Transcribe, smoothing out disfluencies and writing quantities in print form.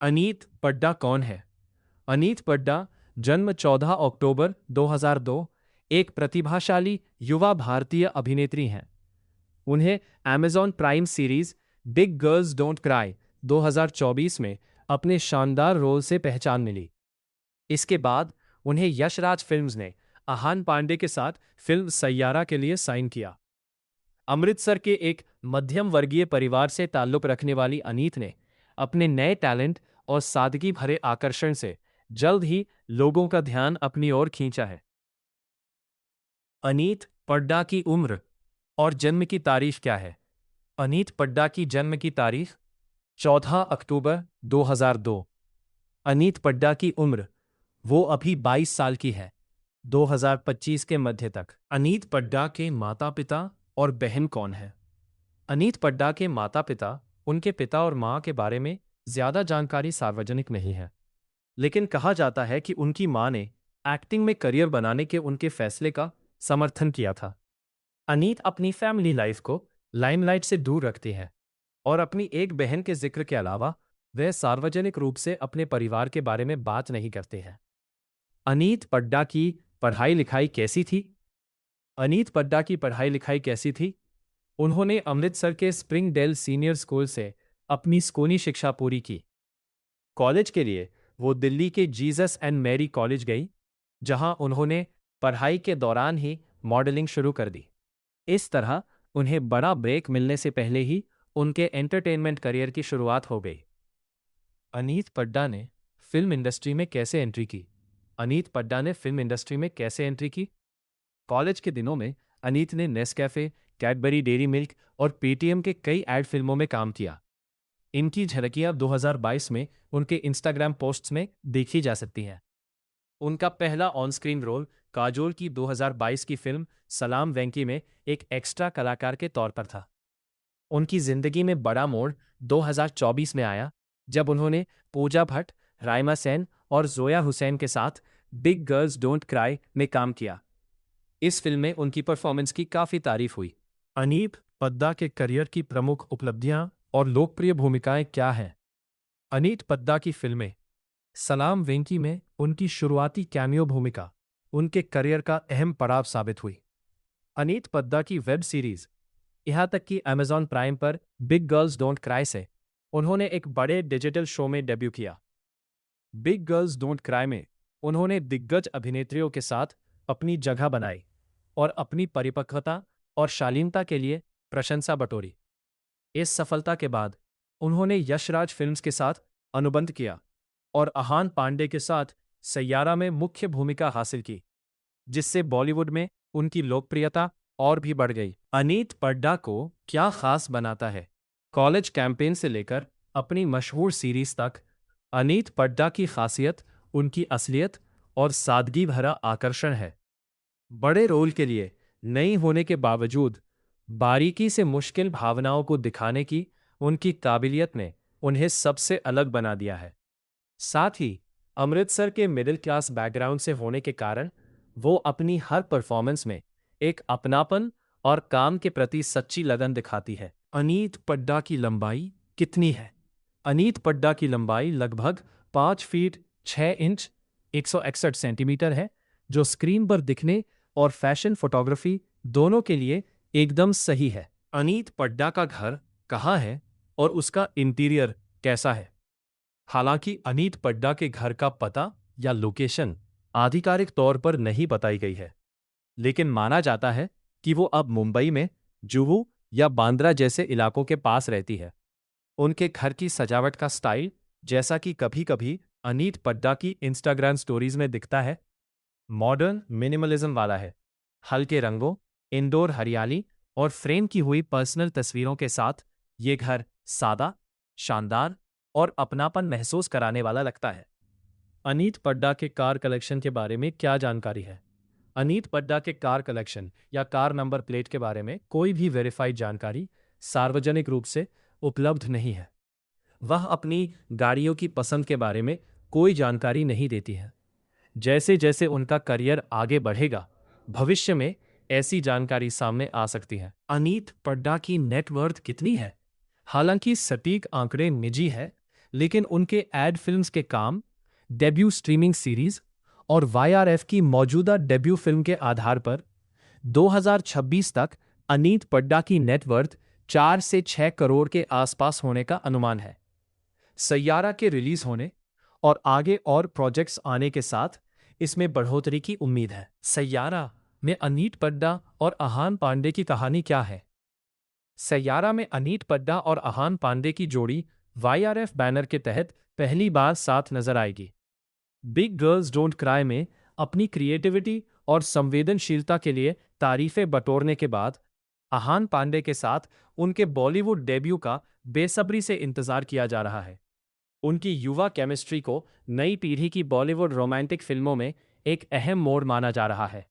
अनीत पड्डा कौन है? अनीत पड्डा जन्म 14 अक्टूबर 2002, एक प्रतिभाशाली युवा भारतीय अभिनेत्री हैं। उन्हें Amazon prime series big girls don't cry 2024 में अपने शानदार रोल से पहचान मिली। इसके बाद उन्हें यशराज फिल्म्स ने आहान पांडे के साथ फिल्म सैयारा के लिए साइन किया। अमृतसर के एक मध्यम वर्गीय परिवार से ताल्लुक रखने वाली अनीत ने अपने नए टैलेंट और सादगी भरे आकर्षण से जल्द ही लोगों का ध्यान अपनी ओर खींचा है। अनीत पड्डा की उम्र और जन्म की तारीख क्या है? अनीत पड्डा की जन्म की तारीख 14 अक्टूबर 2002। अनीत पड्डा की उम्र वो अभी 22 साल की है। 2025 के मध्य तक। अनीत पड्डा के माता पिता और बहन कौन है? अनीत पड्डा के माता पिता, उनके पिता और मां के बारे में ज्यादा जानकारी सार्वजनिक नहीं है, लेकिन कहा जाता है कि उनकी मां ने एक्टिंग में करियर बनाने के उनके फैसले का समर्थन किया था। अनीत अपनी फैमिली लाइफ को लाइमलाइट से दूर रखती है और अपनी एक बहन के जिक्र के अलावा वह सार्वजनिक रूप से अपने परिवार के बारे में बात नहीं करते हैं। अनीत पड्डा की पढ़ाई लिखाई कैसी थी? अनीत पड्डा की पढ़ाई लिखाई कैसी थी? उन्होंने अमृतसर के स्प्रिंगडेल सीनियर स्कूल से अपनी स्कूली शिक्षा पूरी की। कॉलेज के लिए वो दिल्ली के जीसस एंड मैरी कॉलेज गई, जहां उन्होंने पढ़ाई के दौरान ही मॉडलिंग शुरू कर दी। इस तरह उन्हें बड़ा ब्रेक मिलने से पहले ही उनके एंटरटेनमेंट करियर की शुरुआत हो गई। अनीत पड्डा ने फिल्म इंडस्ट्री में कैसे एंट्री की? अनीत पड्डा ने फिल्म इंडस्ट्री में कैसे एंट्री की? कॉलेज के दिनों में अनीत ने नेस्कैफे, कैडबरी डेयरी मिल्क और पेटीएम के कई एड फिल्मों में काम किया। इनकी झलकियां 2022 में उनके इंस्टाग्राम पोस्ट्स में देखी जा सकती हैं। उनका पहला ऑन स्क्रीन रोल काजोल की 2022 की फिल्म सलाम वेंकी में एक एक्स्ट्रा कलाकार के तौर पर था। उनकी जिंदगी में बड़ा मोड़ 2024 में आया, जब उन्होंने पूजा भट्ट, राइमा सेन और जोया हुसैन के साथ बिग गर्ल्स डोंट क्राई में काम किया। इस फिल्म में उनकी परफॉर्मेंस की काफ़ी तारीफ हुई। अनीत पड्डा के करियर की प्रमुख उपलब्धियां और लोकप्रिय भूमिकाएं क्या हैं? अनीत पड्डा की फिल्में सलाम वेंकी में उनकी शुरुआती कैमियो भूमिका उनके करियर का अहम पड़ाव साबित हुई। अनीत पड्डा की वेब सीरीज, यहाँ तक कि अमेज़न प्राइम पर बिग गर्ल्स डोंट क्राई से उन्होंने एक बड़े डिजिटल शो में डेब्यू किया। बिग गर्ल्स डोंट क्राई में उन्होंने दिग्गज अभिनेत्रियों के साथ अपनी जगह बनाई और अपनी परिपक्वता और शालीनता के लिए प्रशंसा बटोरी। इस सफलता के बाद उन्होंने यशराज फिल्म्स के साथ अनुबंध किया और आहान पांडे के साथ सैयारा में मुख्य भूमिका हासिल की, जिससे बॉलीवुड में उनकी लोकप्रियता और भी बढ़ गई। अनीत पड्डा को क्या खास बनाता है? कॉलेज कैंपेन से लेकर अपनी मशहूर सीरीज तक, अनीत पड्डा की खासियत उनकी असलियत और सादगी भरा आकर्षण है। बड़े रोल के लिए नई होने के बावजूद बारीकी से मुश्किल भावनाओं को दिखाने की उनकी काबिलियत ने उन्हें सबसे अलग बना दिया है। साथ ही अमृतसर के मिडिल क्लास बैकग्राउंड से होने के कारण वो अपनी हर परफॉर्मेंस में एक अपनापन और काम के प्रति सच्ची लगन दिखाती है। अनीत पड्डा की लंबाई कितनी है? अनीत पड्डा की लंबाई लगभग 5 फीट 6 इंच 161 सेंटीमीटर है, जो स्क्रीन पर दिखने और फैशन फोटोग्राफी दोनों के लिए एकदम सही है। अनीत पड्डा का घर कहाँ है और उसका इंटीरियर कैसा है? हालांकि अनीत पड्डा के घर का पता या लोकेशन आधिकारिक तौर पर नहीं बताई गई है, लेकिन माना जाता है कि वो अब मुंबई में जुहू या बांद्रा जैसे इलाकों के पास रहती है। उनके घर की सजावट का स्टाइल, जैसा कि कभी-कभी अनीत पड्डा की इंस्टाग्राम स्टोरीज में दिखता है, मॉडर्न मिनिमलिज्म वाला है। हल्के रंगों, इंडोर हरियाली और फ्रेम की हुई पर्सनल तस्वीरों के साथ ये घर सादा, शानदार और अपनापन महसूस कराने वाला लगता है। अनीत पड्डा के कार कलेक्शन के बारे में क्या जानकारी है? अनीत पड्डा के कार कलेक्शन या कार नंबर प्लेट के बारे में कोई भी वेरीफाइड जानकारी सार्वजनिक रूप से उपलब्ध नहीं है। वह अपनी गाड़ियों की पसंद के बारे में कोई जानकारी नहीं देती है। जैसे जैसे उनका करियर आगे बढ़ेगा, भविष्य में ऐसी जानकारी सामने आ सकती है। अनीत पड्डा की नेटवर्थ कितनी है? हालांकि सटीक आंकड़े निजी है, लेकिन उनके एड फिल्म्स के काम, डेब्यू स्ट्रीमिंग सीरीज और वाईआरएफ की मौजूदा डेब्यू फिल्म के आधार पर 2026 तक अनीत पड्डा की नेटवर्थ 4 से 6 करोड़ के आसपास होने का अनुमान है। सैयारा के रिलीज होने और आगे और प्रोजेक्ट्स आने के साथ इसमें बढ़ोतरी की उम्मीद है। सैयारा में अनीत पड्डा और अहान पांडे की कहानी क्या है? सैयारा में अनीत पड्डा और अहान पांडे की जोड़ी वाईआरएफ बैनर के तहत पहली बार साथ नजर आएगी। बिग गर्ल्स डोंट क्राई में अपनी क्रिएटिविटी और संवेदनशीलता के लिए तारीफें बटोरने के बाद अहान पांडे के साथ उनके बॉलीवुड डेब्यू का बेसब्री से इंतजार किया जा रहा है। उनकी युवा केमिस्ट्री को नई पीढ़ी की बॉलीवुड रोमांटिक फिल्मों में एक अहम मोड़ माना जा रहा है।